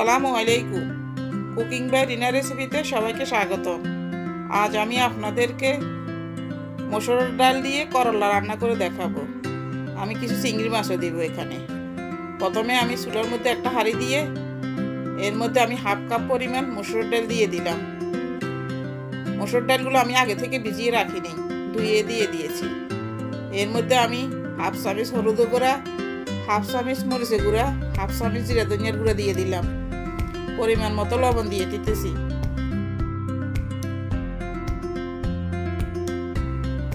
আসসালামু আলাইকুম। Cooking by রিনা রেসিপিতে সবাইকে স্বাগত। আজ আমি আপনাদেরকে মসুরের ডাল দিয়ে করলা রান্না করে দেখাবো। আমি কিছু চিংড়ি মাছও দেব এখানে। প্রথমে আমি চুলার মধ্যে একটা হাঁড়ি দিয়ে এর মধ্যে আমি হাফ কাপ পরিমাণ মসুরের ডাল দিয়ে দিলাম। মসুর ডালগুলো আমি আগে থেকে ভিজিয়ে রাখিনি, ধুয়ে দিয়ে দিয়েছি। এর মধ্যে আমি হাফ চামচ হলুদ গুঁড়া, হাফ চামচ মরিচের গুঁড়া, হাফ চামচ জিরা ধনিয়ার গুঁড়া দিয়ে দিলাম। পরিমাণ মতো লবণ দিয়ে দিতেছি।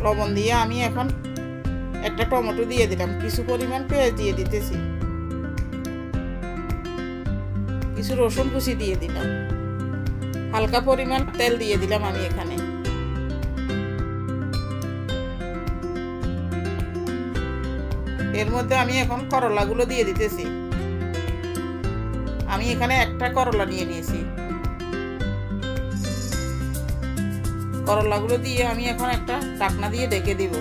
লবণ দিয়ে আমি এখন একটা টমেটো দিয়ে দিলাম। কিছু পরিমাণ পেঁয়াজ দিয়ে দিতেছি। কিছু রসুন কুচি দিয়ে দিলাম। হালকা পরিমাণ তেল দিয়ে দিলাম আমি এখানে। এর মধ্যে আমি এখন করলাগুলো দিয়ে দিতেছি। আমি এখানে একটা করলা নিয়ে নিয়েছি। করলাগুলো দিয়ে আমি এখন একটা ঢাকনা দিয়ে ঢেকে দিব।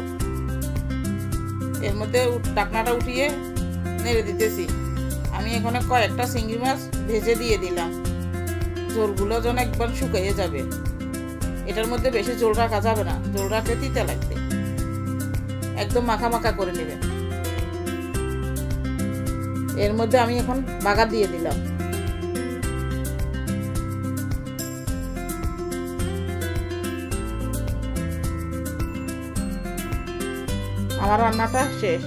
এর মধ্যে ঢাকনাটা উঠিয়ে নেড়ে দিতেছি। আমি এখানে কয়েকটা চিংড়ি মাছ ভেজে দিয়ে দিলাম। ঝোলগুলো যেন একবার শুকিয়ে যাবে। এটার মধ্যে বেশি ঝোল রাখা যাবে না, ঝোল রাখলে তিতা লাগবে। একদম মাখা মাখা করে নেবেন। এর মধ্যে আমি এখন বাগার দিয়ে দিলাম। আমার রান্নাটা শেষ।